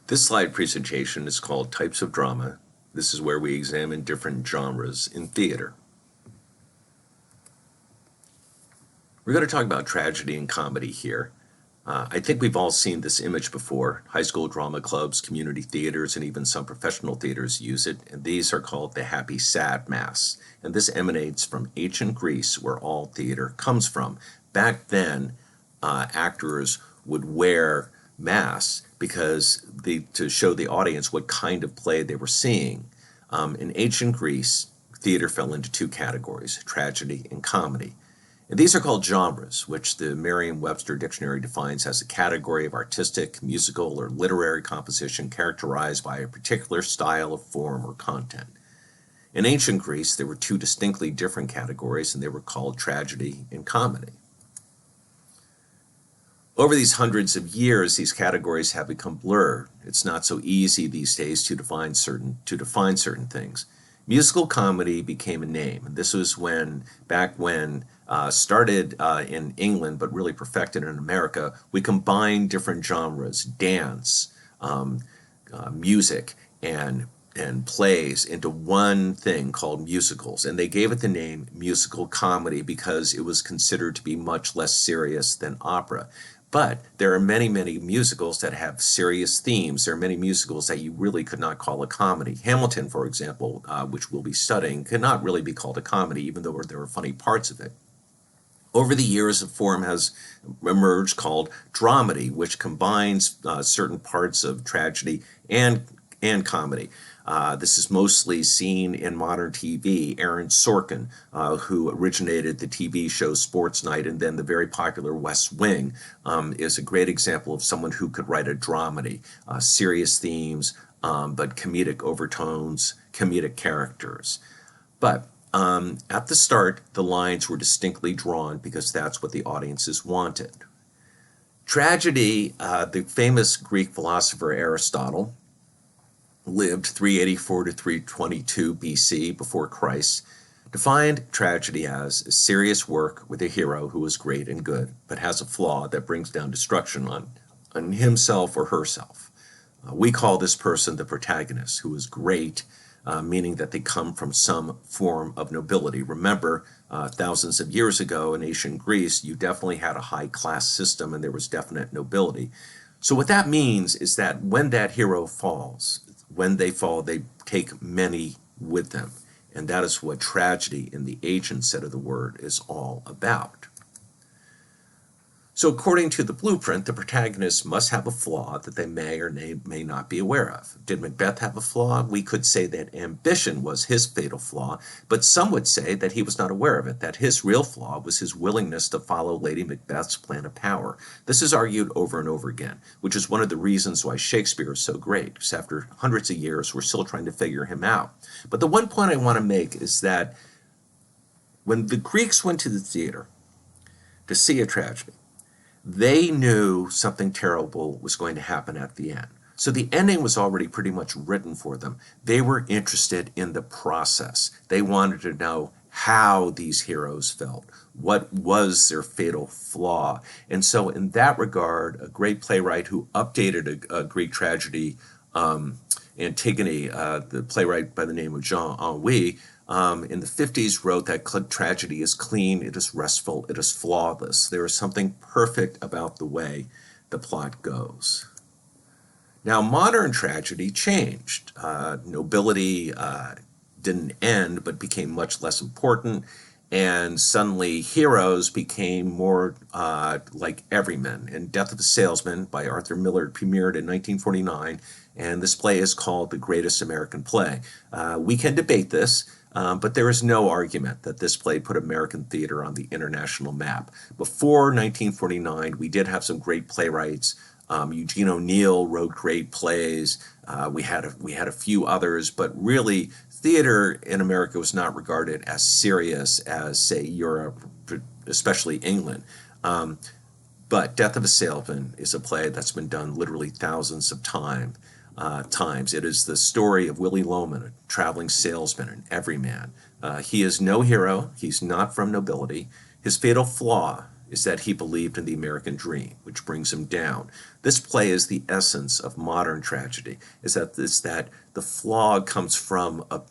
This slide presentation is called Types of Drama. This is where we examine different genres in theater. We're going to talk about tragedy and comedy here. I think we've all seen this image before. High school drama clubs, community theaters, and even some professional theaters use it, and these are called the happy sad masks. And this emanates from ancient Greece, where all theater comes from. Back then, actors would wear masks because to show the audience what kind of play they were seeing. In ancient Greece, theater fell into two categories, tragedy and comedy. And these are called genres, which the Merriam-Webster dictionary defines as a category of artistic, musical, or literary composition characterized by a particular style of form or content. In ancient Greece, there were two distinctly different categories, and they were called tragedy and comedy. Over these hundreds of years, these categories have become blurred. It's not so easy these days to define certain things. Musical comedy became a name, and this was back when started in England, but really perfected in America. We combined different genres, dance, music, and plays into one thing called musicals, and they gave it the name musical comedy because it was considered to be much less serious than opera. But there are many, many musicals that have serious themes. There are many musicals that you really could not call a comedy. Hamilton, for example, which we'll be studying, could not really be called a comedy, even though there were funny parts of it. Over the years, a form has emerged called dramedy, which combines certain parts of tragedy and comedy. This is mostly seen in modern TV. Aaron Sorkin, who originated the TV show Sports Night and then the very popular West Wing, is a great example of someone who could write a dramedy, serious themes, but comedic overtones, comedic characters. But at the start, the lines were distinctly drawn because that's what the audiences wanted. Tragedy, the famous Greek philosopher Aristotle, lived 384 to 322 BC before Christ, defined tragedy as a serious work with a hero who is great and good, but has a flaw that brings down destruction on himself or herself. We call this person the protagonist, who is great, meaning that they come from some form of nobility. Remember, thousands of years ago in ancient Greece, you definitely had a high-class system and there was definite nobility. So what that means is that when that hero falls, when they fall, they take many with them. And that is what tragedy in the ancient set of the word is all about. So according to the blueprint, the protagonist must have a flaw that they may or may not be aware of. Did Macbeth have a flaw? We could say that ambition was his fatal flaw, but some would say that he was not aware of it, that his real flaw was his willingness to follow Lady Macbeth's plan of power. This is argued over and over again, which is one of the reasons why Shakespeare is so great, because after hundreds of years, we're still trying to figure him out. But the one point I want to make is that when the Greeks went to the theater to see a tragedy, they knew something terrible was going to happen at the end. So the ending was already pretty much written for them. They were interested in the process. They wanted to know how these heroes felt. What was their fatal flaw? And so in that regard, a great playwright who updated a Greek tragedy, Antigone, the playwright by the name of Jean Anouilh, in the 50s wrote that tragedy is clean, it is restful, it is flawless. There is something perfect about the way the plot goes. Now, modern tragedy changed. Nobility didn't end, but became much less important, and suddenly heroes became more like everymen. And Death of a Salesman by Arthur Miller premiered in 1949, and this play is called the greatest American play. We can debate this, but there is no argument that this play put American theater on the international map. Before 1949, we did have some great playwrights. Eugene O'Neill wrote great plays. We had a few others, but really theater in America was not regarded as serious as, say, Europe, especially England. But Death of a Salesman is a play that's been done literally thousands of times. It is the story of Willy Loman, a traveling salesman, an everyman. He is no hero. He's not from nobility. His fatal flaw is that he believed in the American dream, which brings him down. This play is the essence of modern tragedy, is that the flaw comes from a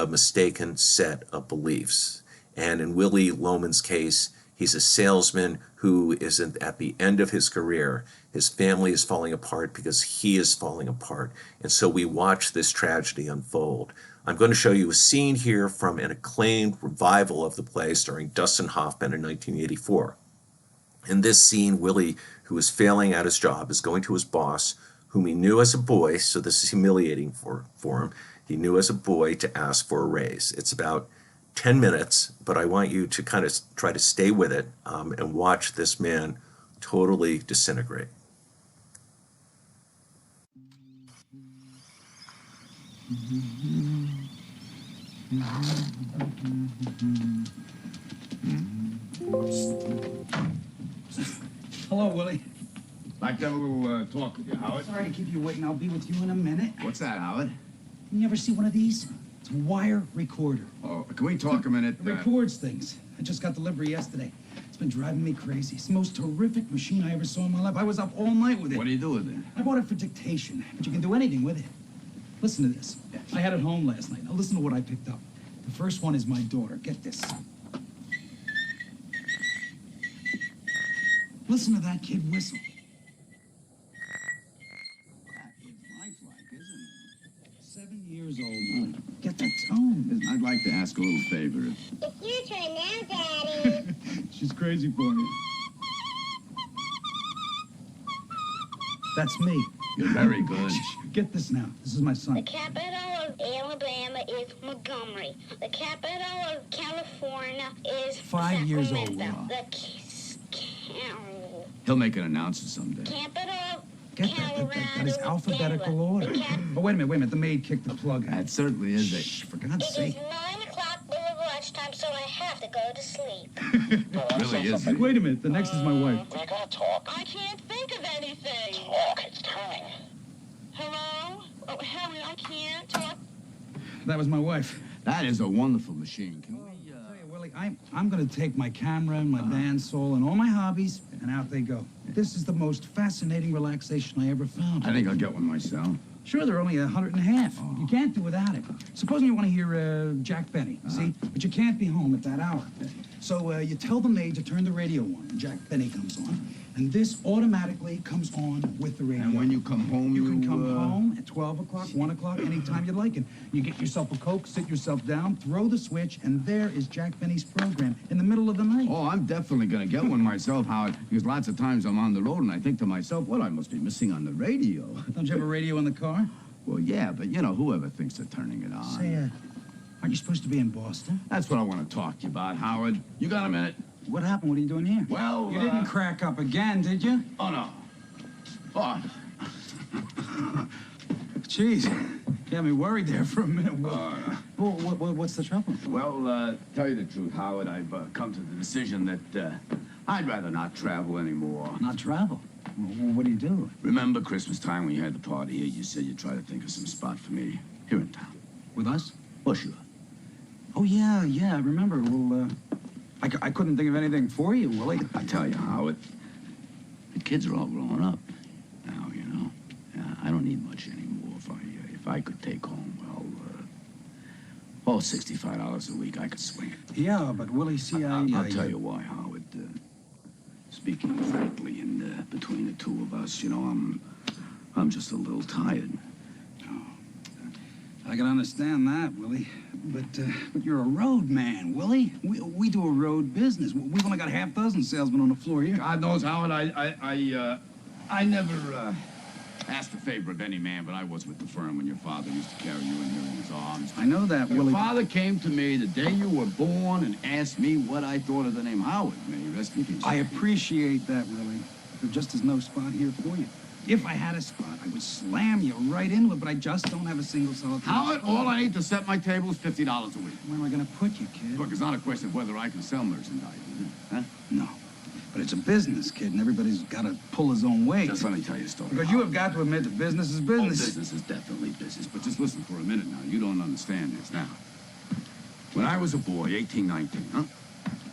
mistaken set of beliefs. And in Willie Loman's case, he's a salesman who is at the end of his career. His family is falling apart because he is falling apart. And so we watch this tragedy unfold. I'm going to show you a scene here from an acclaimed revival of the play starring Dustin Hoffman in 1984. In this scene, Willie, who is failing at his job, is going to his boss, whom he knew as a boy, so this is humiliating for him. He knew as a boy to ask for a raise. It's about 10 minutes, but I want you to kind of try to stay with it and watch this man totally disintegrate. Hello, Willie. Like to have a little talk with you, Howard. Sorry to keep you waiting. I'll be with you in a minute. What's that, Howard? You ever see one of these? It's a wire recorder. Oh, can we talk a minute? It records things. I just got delivery yesterday. It's been driving me crazy. It's the most terrific machine I ever saw in my life. I was up all night with it. What do you do with it? I bought it for dictation, but you can do anything with it. Listen to this. I had it home last night. Now listen to what I picked up. The first one is my daughter. Get this. Listen to that kid whistle. That is lifelike, isn't it? 7 years old. Get that tone. I'd like to ask a little favor. It's your turn now, Daddy. She's crazy for me. That's me. You're very good. Get this now. This is my The son. capital of Alabama is Montgomery. The capital of California is 5 years old, Sacramento. Will. He'll make an announcer someday. Capital of Get that is alphabetical order. Oh, wait a minute. The maid kicked the plug out. That certainly is Shh, for It God's is sake. 9 o'clock before lunchtime, so I have to go to sleep. Really is. Hey, wait a minute. The next is my wife. We're gonna talk. I can't think of anything. Talk. It's turning. Hello? Oh, Harry, I can't talk. That was my wife. That is a wonderful machine. Can we, Tell you, Willie, I'm going to take my camera and my bandsaw and all my hobbies, and out they go. This is the most fascinating relaxation I ever found. I think I'll get one myself. Sure, they're only 150. You can't do without it. Supposing you want to hear Jack Benny, see? But you can't be home at that hour. So you tell the maid to turn the radio on, and Jack Benny comes on. And this automatically comes on with the radio. And when you come home, You can come home at 12 o'clock, 1 o'clock, anytime you like it. You get yourself a Coke, sit yourself down, throw the switch, and there is Jack Benny's program in the middle of the night. Oh, I'm definitely gonna get one myself, Howard, because lots of times I'm on the road and I think to myself, well, I must be missing on the radio. Don't you have a radio in the car? Well, yeah, but you know, whoever thinks of turning it on. Say, aren't you supposed to be in Boston? That's what I want to talk to you about, Howard. You got a minute? What happened? What are you doing here? Well, You didn't crack up again, did you? Oh, no. Oh, Jeez, got me worried there for a minute. What's the trouble? well, tell you the truth, Howard, I've come to the decision that I'd rather not travel anymore. Not travel. Well, what do you do? Remember Christmas time when you had the party here? You said you'd try to think of some spot for me here in town. With us? Well, sure. Oh, yeah, I remember. Well, I couldn't think of anything for you, Willie. I tell you, Howard, the kids are all growing up now, you know. I don't need much anymore. If I could take home, $65 a week, I could swing it. Yeah, but Willie, see, I'll tell you why, Howard. Speaking frankly, and between the two of us, you know, I'm just a little tired. I can understand that, Willie. But you're a road man, Willie. We do a road business. We've only got half dozen salesmen on the floor here. God knows, Howard, I never asked a favor of any man, but I was with the firm when your father used to carry you in here in his arms. I know that, Your Willie. father came to me the day you were born and asked me what I thought of the name Howard. May he rest in peace. I appreciate that, Willie. There just is no spot here for you. If I had a spot, I would slam you right into it, but I just don't have a single solitary Howard, spot. all I need to set my table is $50 a week. Where am I going to put you, kid? Look, it's not a question of whether I can sell merchandise, is it? Huh? No. But it's a business, kid, and everybody's got to pull his own weight. Just let me tell you a story. Because you have got to admit that business is business. Business is definitely business, but just listen for a minute now. You don't understand this now. When I was a boy, 18, 19, huh?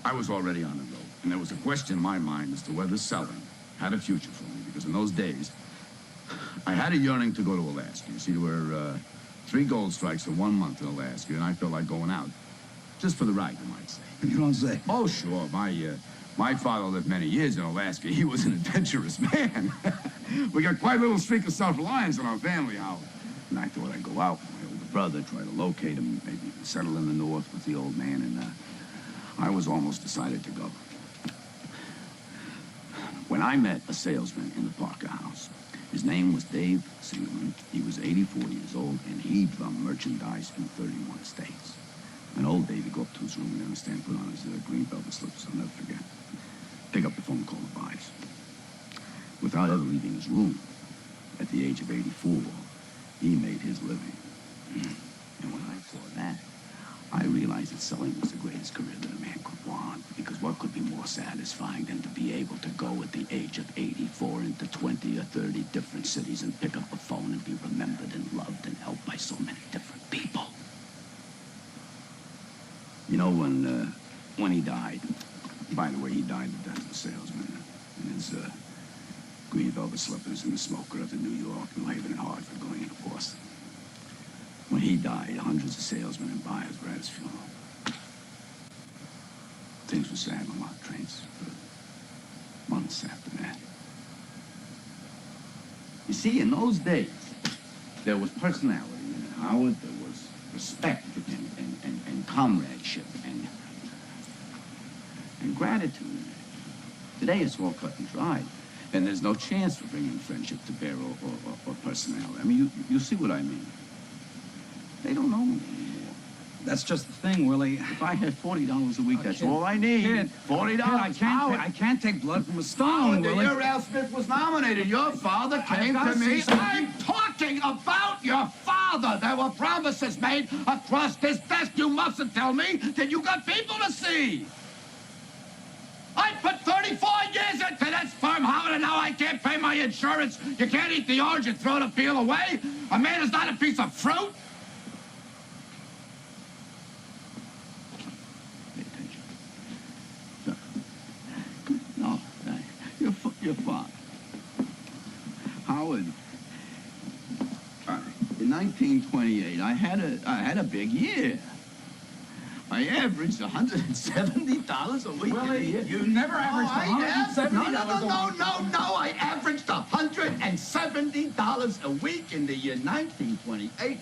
I was already on the road. And there was a question in my mind as to whether selling had a future for me, because in those days, I had a yearning to go to Alaska. You see, there were 3 gold strikes in 1 month in Alaska, and I felt like going out. Just for the ride, you might say. You don't say. Oh, sure. My father lived many years in Alaska. He was an adventurous man. We got quite a little streak of self-reliance in our family, Howard. And I thought I'd go out with my older brother, try to locate him, maybe settle in the north with the old man, and I was almost decided to go. When I met a salesman in the Parker house, his name was Dave Singerman. He was 84 years old, and he'd run merchandise in 31 states. And old Dave would go up to his room and understand, put on his green velvet slippers, I'll never forget. Pick up the phone, call the buys. Without ever leaving his room, at the age of 84, he made his living. And when I saw that, I realized that selling was the greatest career that a man could want, because what could be more satisfying than to be able to go at the age of 84 into 20 or 30 different cities and pick up a phone and be remembered and loved and helped by so many different people. You know, when he died, by the way, he died the death of a salesman, in his green velvet slippers and the smoker of the New York, New Haven, and Hartford going into Boston. When he died, hundreds of salesmen and buyers were at his funeral. Things were sad on a lot of trains for months after that. You see, in those days, there was personality in Howard, there was respect and comradeship and gratitude. Today it's all cut and dried, and there's no chance for bringing friendship to bear or personality. I mean, you see what I mean. They don't know me anymore. That's just the thing, Willie. If I had $40 a week, that's all I need. Kid, $40. I can't take blood from a stone, The Willie. year Al Smith was nominated, your father came to me. I'm talking about your father. There were promises made across this desk. You mustn't tell me that you got people to see. I put 34 years into this firm, Howard, and now I can't pay my insurance. You can't eat the orange and throw the peel away. A man is not a piece of fruit. Pay attention. No, your father. Howard, in 1928, I had a big year. I averaged $170 a week. Willie, you never averaged $170 No, a week. I averaged $170 a week in the year 1928.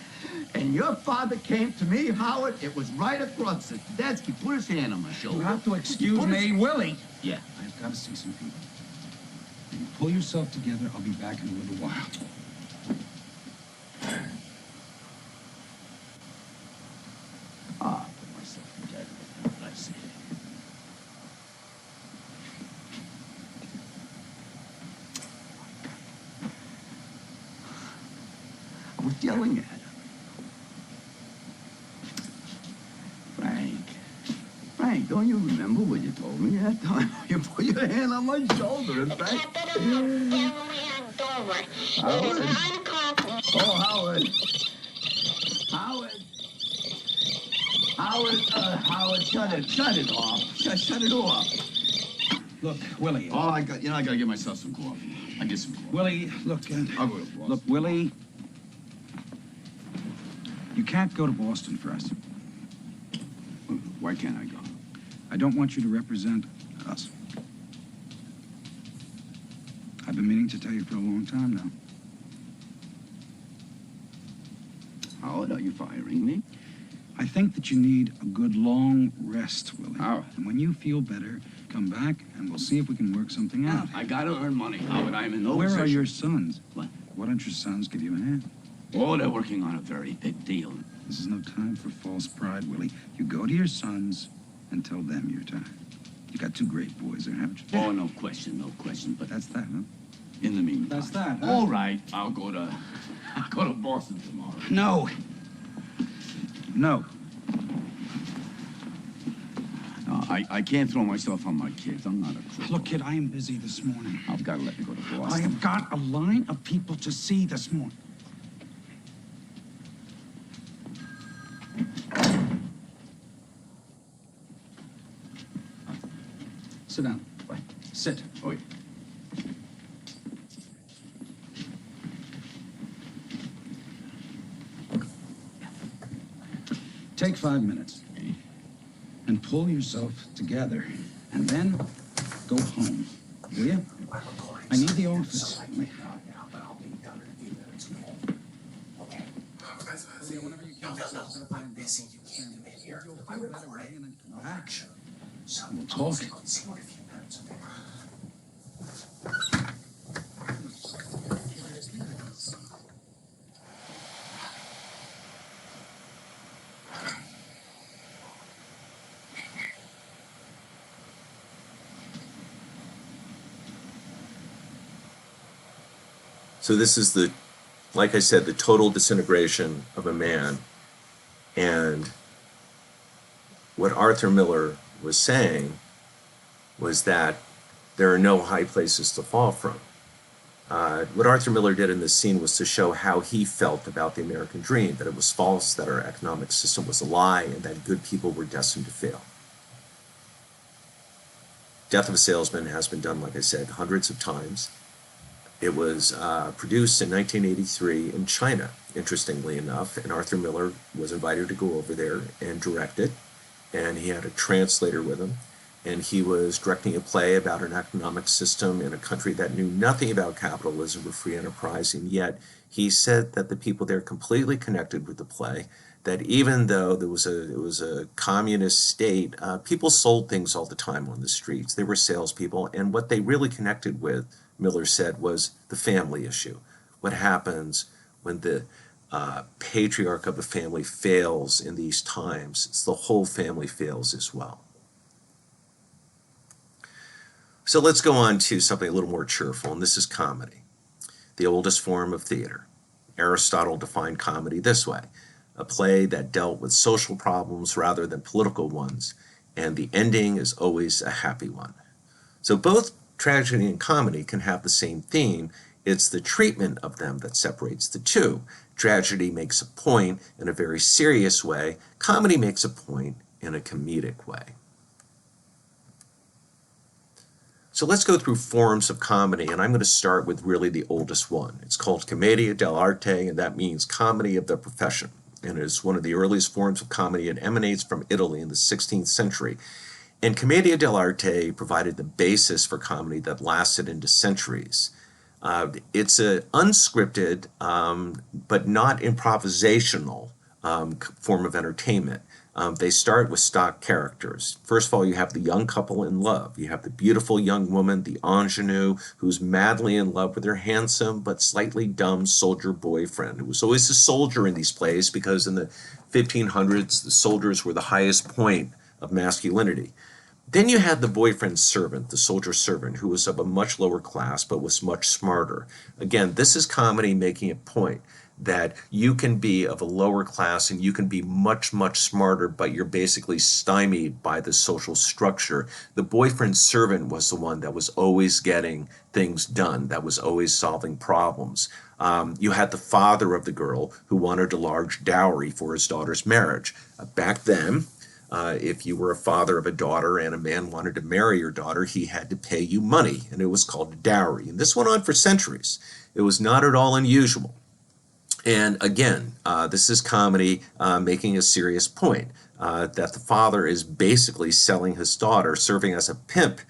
And your father came to me, Howard. It was right across the desk. He put his hand on my shoulder. You have to excuse me, Willie. Yeah. I've got to see some people. You pull yourself together. I'll be back in a little while. Put myself together. I see. I was yelling at him. Frank, don't you remember what you told me that time? You put your hand on my shoulder and The Frank... capital of family on Dover. It is 9 o'clock. Oh, Howard, shut it off. Shut it off. Look, Willie. Oh, I gotta get myself some coffee. I get some coffee. Willie, look. I'll go to Boston. Look, Willie. You can't go to Boston for us. Why can't I go? I don't want you to represent us. I've been meaning to tell you for a long time now. Howard, are you firing me? I think that you need a good long rest, Willie. Howard. And when you feel better, come back and we'll see if we can work something out. I gotta earn money, Howard. I'm in no Where position. are your sons? What? Why don't your sons give you a hand? Oh, they're working on a very big deal. This is no time for false pride, Willie. You go to your sons and tell them you're tired. You got 2 great boys there, haven't you? Oh, no question. But That's that, huh? in the meantime. That's that, huh? All right, I'll go to Boston tomorrow. No. No. No, I can't throw myself on my kids. I'm not a crook. Look, kid, I am busy this morning. I've got to let me go to I Boston. have got a line of people to see this morning. Sit down. Bye. Sit. Oh, yeah. Take 5 minutes and pull yourself together, and then go home. Will you? I need the office. We'll talk. So this is the, like I said, the total disintegration of a man. And what Arthur Miller was saying was that there are no high places to fall from. What Arthur Miller did in this scene was to show how he felt about the American dream, that it was false, that our economic system was a lie, and that good people were destined to fail. Death of a Salesman has been done, like I said, hundreds of times. It was produced in 1983 in China, interestingly enough, and Arthur Miller was invited to go over there and direct it, and he had a translator with him, and he was directing a play about an economic system in a country that knew nothing about capitalism or free enterprise, and yet he said that the people there completely connected with the play, that even though it was a communist state, people sold things all the time on the streets. They were salespeople, and what they really connected with, Miller said, was the family issue. What happens when the patriarch of a family fails in these times? It's the whole family fails as well. So let's go on to something a little more cheerful, and this is comedy, the oldest form of theater. Aristotle defined comedy this way: a play that dealt with social problems rather than political ones, and the ending is always a happy one. So both tragedy and comedy can have the same theme. It's the treatment of them that separates the two. Tragedy makes a point in a very serious way. Comedy makes a point in a comedic way. So let's go through forms of comedy, and I'm going to start with really the oldest one. It's called Commedia dell'arte, and that means comedy of the profession. And it is one of the earliest forms of comedy. It emanates from Italy in the 16th century. And Commedia dell'arte provided the basis for comedy that lasted into centuries. It's an unscripted, but not improvisational form of entertainment. They start with stock characters. First of all, you have the young couple in love. You have the beautiful young woman, the ingenue, who's madly in love with her handsome but slightly dumb soldier boyfriend, who was always a soldier in these plays because in the 1500s, the soldiers were the highest point of masculinity. Then you had the boyfriend servant, the soldier servant, who was of a much lower class but was much smarter. Again, this is comedy making a point that you can be of a lower class and you can be much, much smarter, but you're basically stymied by the social structure. The boyfriend servant was the one that was always getting things done, that was always solving problems. You had the father of the girl who wanted a large dowry for his daughter's marriage. Back then, if you were a father of a daughter and a man wanted to marry your daughter, he had to pay you money, and it was called a dowry. And this went on for centuries. It was not at all unusual. And again, this is comedy making a serious point, that the father is basically selling his daughter, serving as a pimp,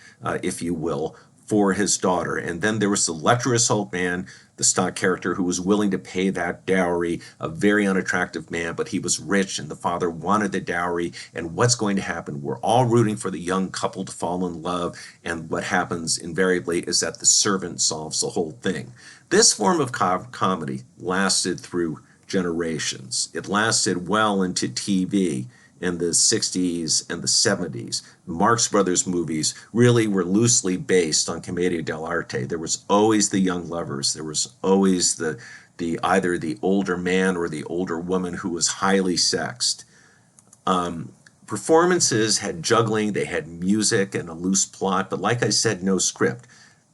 if you will, for his daughter. And then there was the lecherous old man, the stock character, who was willing to pay that dowry, a very unattractive man, but he was rich and the father wanted the dowry. And what's going to happen? We're all rooting for the young couple to fall in love, and what happens invariably is that the servant solves the whole thing. This form of comedy lasted through generations. It lasted well into TV in the 60s and the 70s. Marx Brothers movies really were loosely based on Commedia dell'arte. There was always the young lovers. There was always the either the older man or the older woman who was highly sexed. Performances had juggling, they had music and a loose plot, but like I said, no script.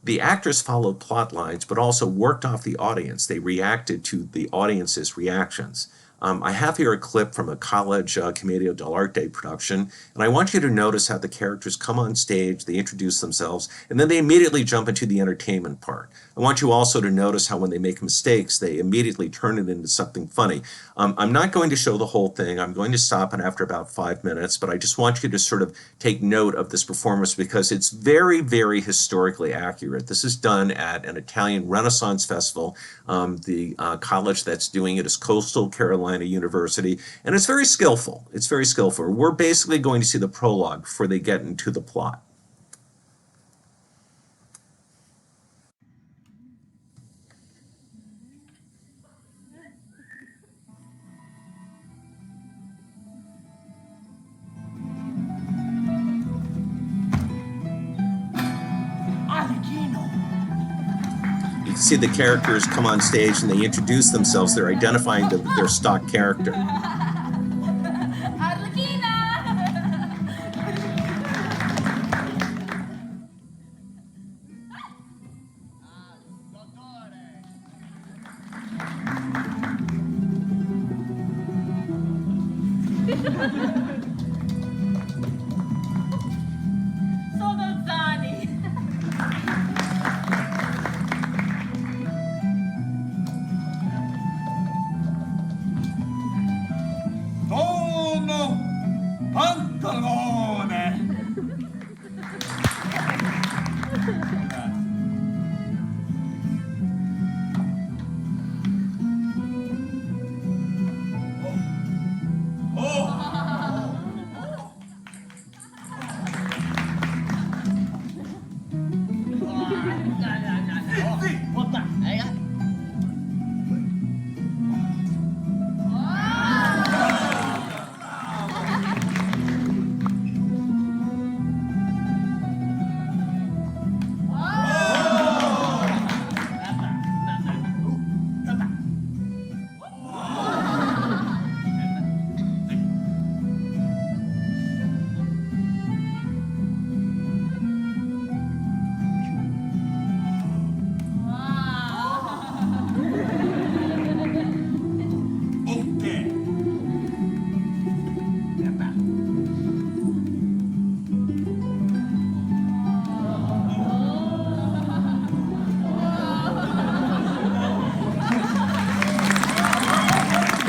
The actors followed plot lines, but also worked off the audience. They reacted to the audience's reactions. I have here a clip from a college Commedia dell'arte production, and I want you to notice how the characters come on stage, they introduce themselves, and then they immediately jump into the entertainment part. I want you also to notice how when they make mistakes, they immediately turn it into something funny. I'm not going to show the whole thing. I'm going to stop it after about 5 minutes, but I just want you to sort of take note of this performance because it's very, very historically accurate. This is done at an Italian Renaissance festival. The college that's doing it is Coastal Carolina University, and it's very skillful. It's very skillful. We're basically going to see the prologue before they get into the plot. You can see the characters come on stage and they introduce themselves. They're identifying their stock character.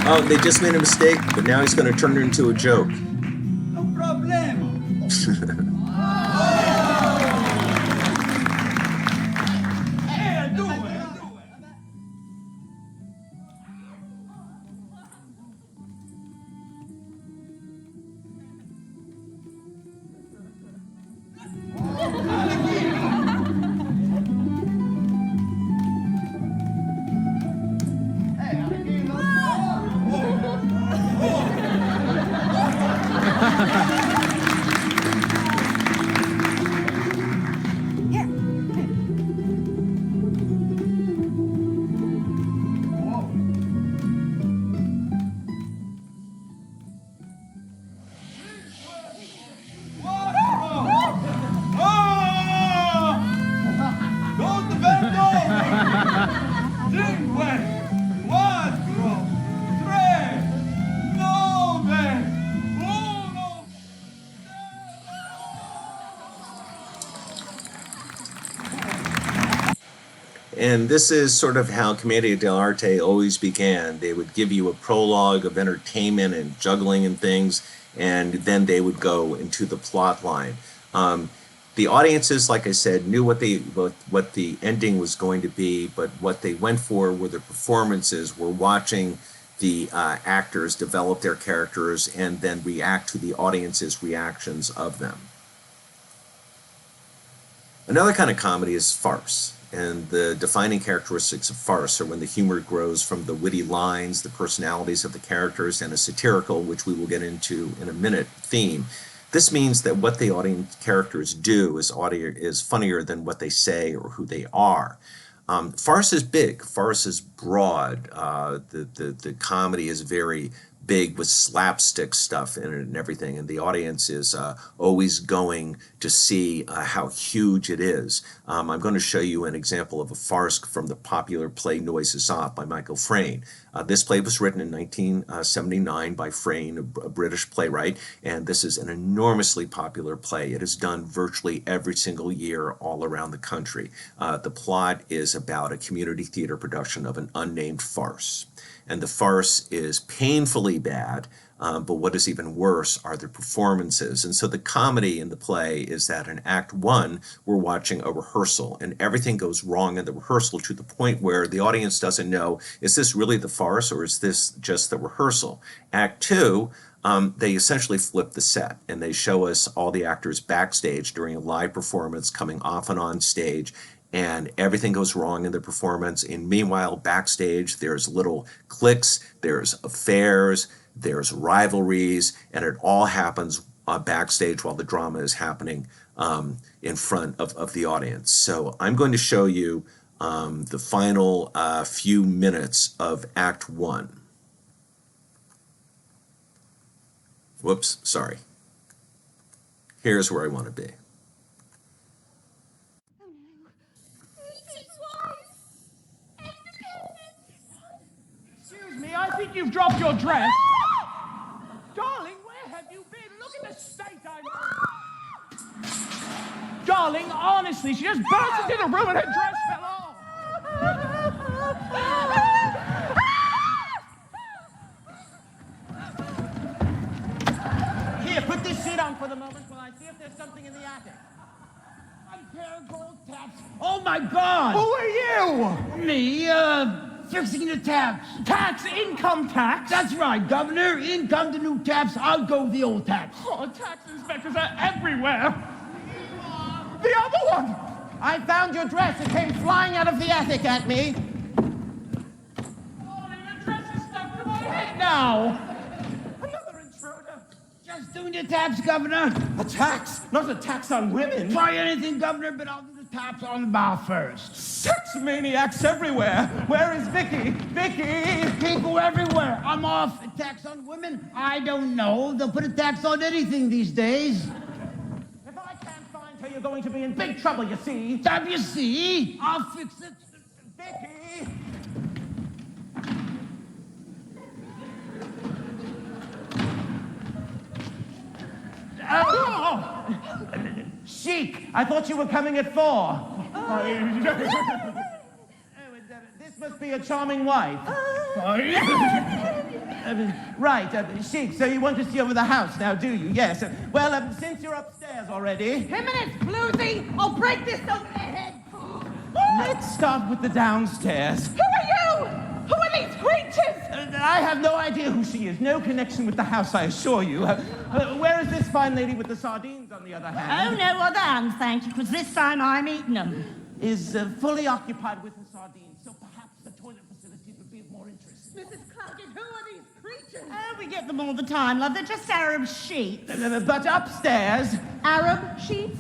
Oh, they just made a mistake, but now he's going to turn it into a joke. No problem. And this is sort of how Commedia dell'arte always began. They would give you a prologue of entertainment and juggling and things, and then they would go into the plot line. The audiences, like I said, knew what the ending was going to be, but what they went for were the performances. Were watching the actors develop their characters and then react to the audience's reactions of them. Another kind of comedy is farce. And the defining characteristics of farce are when the humor grows from the witty lines, the personalities of the characters, and a satirical, which we will get into in a minute, theme. This means that what the audience characters do is funnier than what they say or who they are. Farce is big. Farce is broad. The comedy is very big with slapstick stuff in it and everything, and the audience is always going to see how huge it is. I'm going to show you an example of a farce from the popular play Noises Off by Michael Frayn. This play was written in 1979 by Frayn, a British playwright, and this is an enormously popular play. It is done virtually every single year all around the country. The plot is about a community theater production of an unnamed farce. And the farce is painfully bad, but what is even worse are the performances. And so the comedy in the play is that in Act 1, we're watching a rehearsal, and everything goes wrong in the rehearsal to the point where the audience doesn't know, is this really the farce or is this just the rehearsal? Act 2, they essentially flip the set, and they show us all the actors backstage during a live performance coming off and on stage, and everything goes wrong in the performance. And meanwhile, backstage, there's little cliques, there's affairs, there's rivalries, and it all happens backstage while the drama is happening in front of the audience. So I'm going to show you the final few minutes of Act 1. Whoops, sorry. Here's where I want to be. Excuse me, I think you've dropped your dress. Darling, where have you been? Look at the state I'm in. Darling, honestly, she just burst into the room and her dress fell off. Here, put this shit on for the moment while I see if there's something in the attic. A pair of gold taps. Oh, my God! Who are you? Me, fixing the taps. Tax? Income tax? That's right, Governor. In come the new taps, out go the old taps. Oh, tax inspectors are everywhere. The other one! I found your dress. It came flying out of the attic at me. Oh, your dress is stuck to my head now. Another intruder. Just doing the taps, Governor. A tax? Not a tax on women. Try anything, Governor, but I'll do the taps on the bar first. Sex maniacs everywhere. Where is Vicky? Vicky! People everywhere. I'm off. A tax on women? I don't know. They'll put a tax on anything these days. If I can't find her, you're going to be in big trouble, you see. Tab, you see? I'll fix it. Vicky! Oh! Chic, I thought you were coming at 4. This must be a charming wife. Right, Chic, so you want to see over the house now, do you? Yes. Well, since you're upstairs already... 10 minutes, Bluesy! I'll break this over their head! Let's start with the downstairs. Who are you? Who are these creatures? I have no idea who she is. No connection with the house, I assure you. Where is this fine lady with the sardines, on the other hand? Oh, no other hand, thank you, because this time I'm eating them. Is fully occupied with the sardines, so perhaps the toilet facilities would be of more interest. Mrs. Claggett, who are these creatures? Oh, we get them all the time, love. They're just Arab sheep. But upstairs... Arab sheep?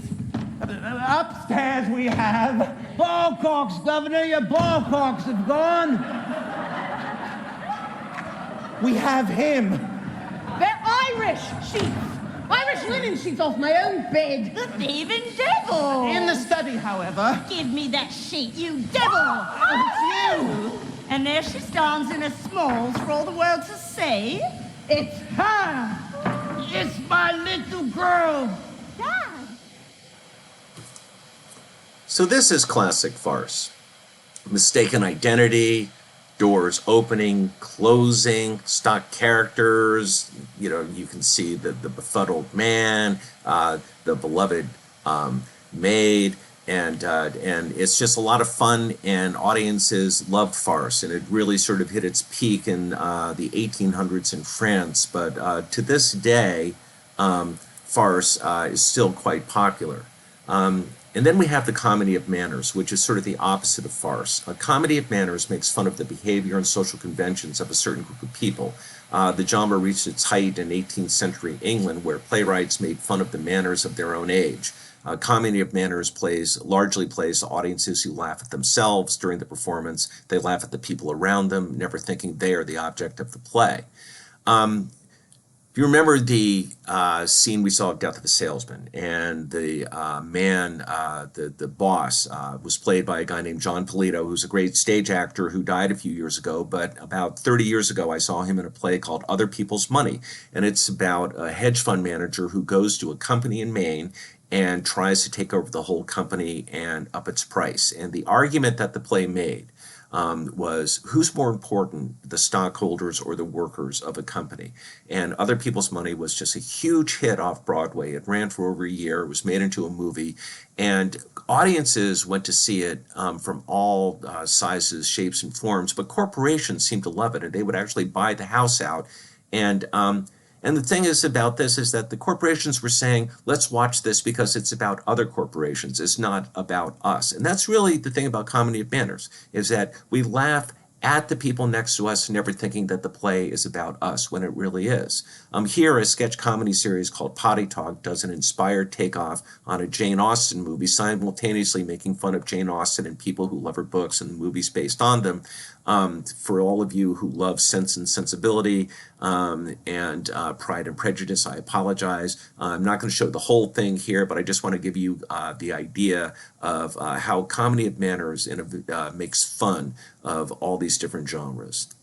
Upstairs we have... Ball corks, Governor. Your ball corks have gone. We have him. They're Irish sheep. Irish linen sheets off my own bed. The thieving devil. In the study, however... Give me that sheet, you devil. Oh, it's you. And there she stands in her smalls for all the world to see. It's her. It's my little girl. Dad. So this is classic farce. Mistaken identity, doors opening, closing, stock characters. You know, you can see the befuddled man, the beloved maid, and it's just a lot of fun, and audiences love farce, and it really sort of hit its peak in the 1800s in France, but to this day, farce is still quite popular. And then we have the comedy of manners, which is sort of the opposite of farce. A comedy of manners makes fun of the behavior and social conventions of a certain group of people. The genre reached its height in 18th century England, where playwrights made fun of the manners of their own age. Comedy of manners largely plays to audiences who laugh at themselves during the performance. They laugh at the people around them, never thinking they are the object of the play. If you remember the scene we saw of Death of a Salesman, and the the boss, was played by a guy named John Polito, who's a great stage actor who died a few years ago. But about 30 years ago, I saw him in a play called Other People's Money, and it's about a hedge fund manager who goes to a company in Maine and tries to take over the whole company and up its price. And the argument that the play made was who's more important, the stockholders or the workers of a company. And Other People's Money was just a huge hit off Broadway. It ran for over a year. It was made into a movie. And audiences went to see it from all sizes, shapes, and forms. But corporations seemed to love it, and they would actually buy the house out. And and the thing is about this is that the corporations were saying, let's watch this because it's about other corporations. It's not about us. And that's really the thing about Comedy of Manners, is that we laugh at the people next to us, never thinking that the play is about us when it really is. Here, a sketch comedy series called Potty Talk does an inspired takeoff on a Jane Austen movie, simultaneously making fun of Jane Austen and people who love her books and the movies based on them. For all of you who love Sense and Sensibility and Pride and Prejudice, I apologize. I'm not going to show the whole thing here, but I just want to give you the idea of how Comedy of Manners makes fun of all these different genres.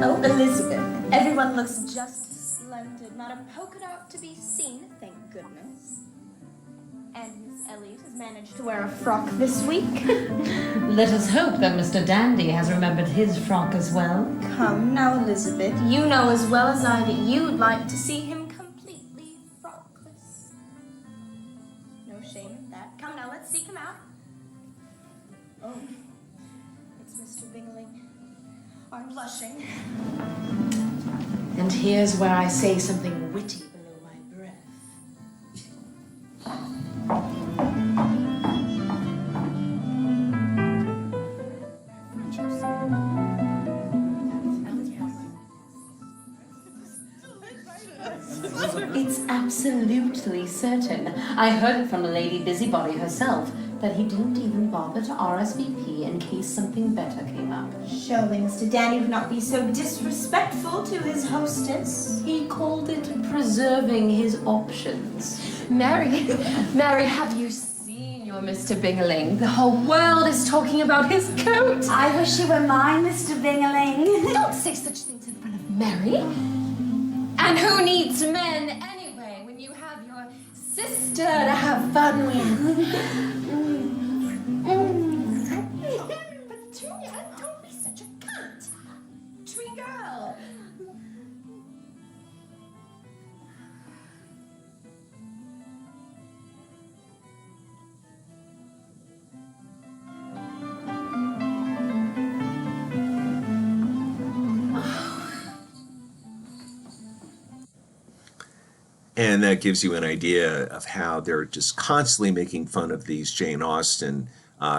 Oh, Elizabeth, everyone looks just splendid. Not a polka dot to be seen, thank goodness. And Miss Elliot has managed to wear a frock this week. Let us hope that Mr. Dandy has remembered his frock as well. Come now, Elizabeth, you know as well as I that you'd like to see him completely frockless. No shame in that. Come now, let's seek him out. Oh, it's Mr. Bingling. I'm blushing. And here's where I say something witty below my breath. It's absolutely certain. I heard it from a lady busybody herself that he didn't even bother to RSVP in case something better came up. Surely Mr. Danny would not be so disrespectful to his hostess. He called it preserving his options. Mary, have you seen your Mr. Bingaling? The whole world is talking about his coat. I wish you were mine, Mr. Bingaling. Don't say such things in front of Mary. And who needs men anyway when you have your sister to have fun with? But Julia, don't be such a cunt. Tree girl. And that gives you an idea of how they're just constantly making fun of these Jane Austen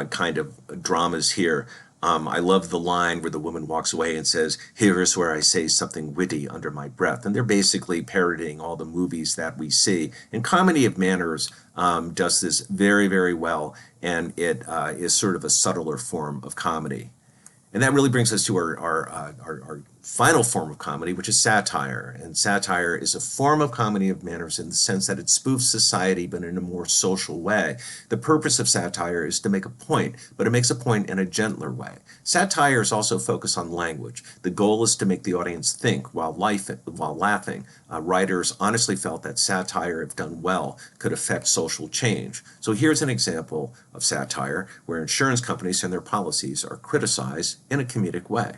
kind of dramas here. I love the line where the woman walks away and says, "Here is where I say something witty under my breath." And they're basically parodying all the movies that we see. And Comedy of Manners does this very, very well, and it is sort of a subtler form of comedy. And that really brings us to our final form of comedy, which is satire. And satire is a form of Comedy of Manners in the sense that it spoofs society, but in a more social way. The purpose of satire is to make a point, but it makes a point in a gentler way. Satire is also focused on language. The goal is to make the audience think while laughing. Writers honestly felt that satire, if done well, could affect social change. So here's an example of satire where insurance companies and their policies are criticized in a comedic way.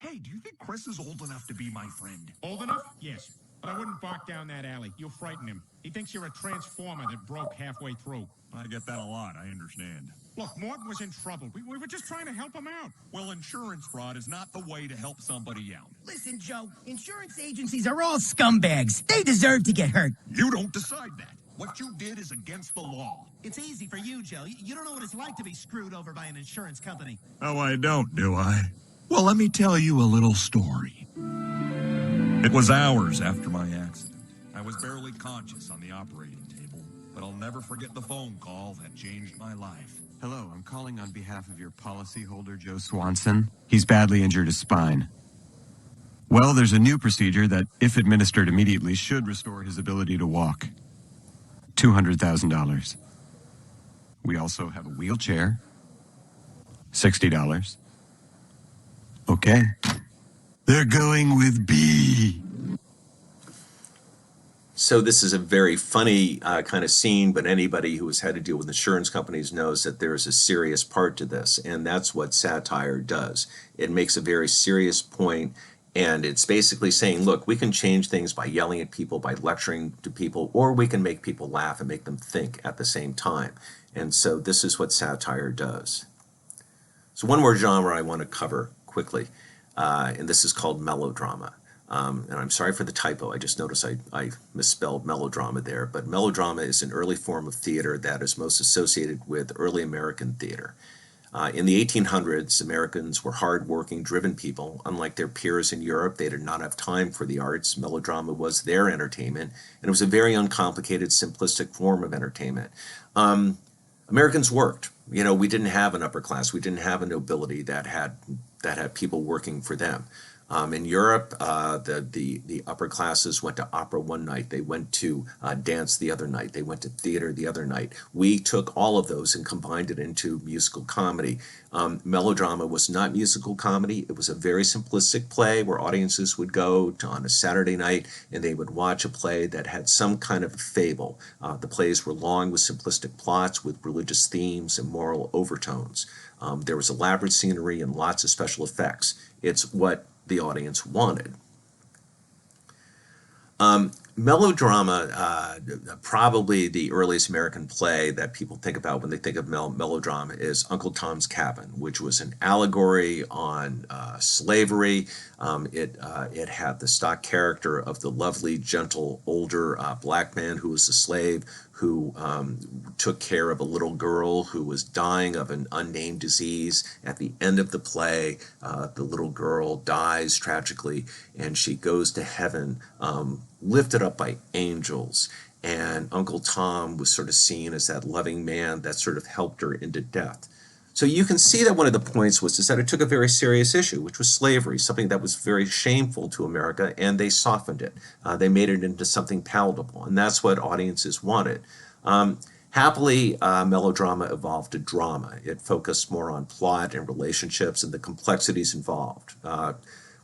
Hey, do you think Chris is old enough to be my friend? Old enough? Yes. But I wouldn't bark down that alley. You'll frighten him. He thinks you're a transformer that broke halfway through. I get that a lot, I understand. Look, Morton was in trouble. We were just trying to help him out. Well, insurance fraud is not the way to help somebody out. Listen, Joe, insurance agencies are all scumbags. They deserve to get hurt. You don't decide that. What you did is against the law. It's easy for you, Joe. You don't know what it's like to be screwed over by an insurance company. Oh, I don't, do I? Well, let me tell you a little story. It was hours after my accident. I was barely conscious on the operating table, but I'll never forget the phone call that changed my life. Hello, I'm calling on behalf of your policyholder, Joe Swanson. He's badly injured his spine. Well, there's a new procedure that, if administered immediately, should restore his ability to walk. $200,000. We also have a wheelchair. $60. Okay. They're going with B. So this is a very funny kind of scene, but anybody who has had to deal with insurance companies knows that there is a serious part to this, and that's what satire does. It makes a very serious point, and it's basically saying, look, we can change things by yelling at people, by lecturing to people, or we can make people laugh and make them think at the same time. And so this is what satire does. So one more genre I want to cover quickly, and this is called melodrama. And I'm sorry for the typo. I just noticed I misspelled melodrama there. But melodrama is an early form of theater that is most associated with early American theater. In the 1800s, Americans were hard-working, driven people. Unlike their peers in Europe, they did not have time for the arts. Melodrama was their entertainment, and it was a very uncomplicated, simplistic form of entertainment. Americans worked. You know, we didn't have an upper class. We didn't have a nobility that had people working for them. In Europe, the upper classes went to opera one night. They went to dance the other night. They went to theater the other night. We took all of those and combined it into musical comedy. Melodrama was not musical comedy. It was a very simplistic play where audiences would go on a Saturday night and they would watch a play that had some kind of fable. The plays were long with simplistic plots with religious themes and moral overtones. There was elaborate scenery and lots of special effects. It's what the audience wanted. Melodrama, probably the earliest American play that people think about when they think of melodrama is Uncle Tom's Cabin, which was an allegory on slavery. It had the stock character of the lovely, gentle, older black man who was a slave, who took care of a little girl who was dying of an unnamed disease. At the end of the play, the little girl dies tragically, and she goes to heaven, lifted up by angels. And Uncle Tom was sort of seen as that loving man that sort of helped her into death. So you can see that one of the points was that it took a very serious issue, which was slavery, something that was very shameful to America, and they softened it. They made it into something palatable, and that's what audiences wanted. Happily, melodrama evolved to drama. It focused more on plot and relationships and the complexities involved.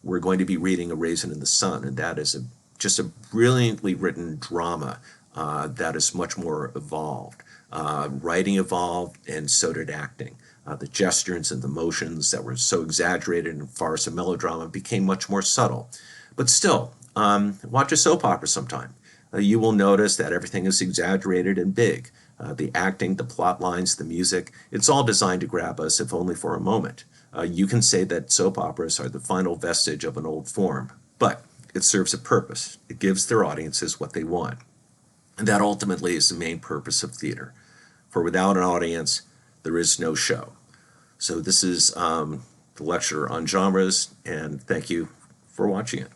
We're going to be reading A Raisin in the Sun, and that is just a brilliantly written drama that is much more evolved. Writing evolved, and so did acting. The gestures and the motions that were so exaggerated in farce and melodrama became much more subtle. But still, watch a soap opera sometime. You will notice that everything is exaggerated and big. The acting, the plot lines, the music, it's all designed to grab us, if only for a moment. You can say that soap operas are the final vestige of an old form, but it serves a purpose. It gives their audiences what they want. And that ultimately is the main purpose of theater. For without an audience, there is no show. So this is the lecture on genres, and thank you for watching it.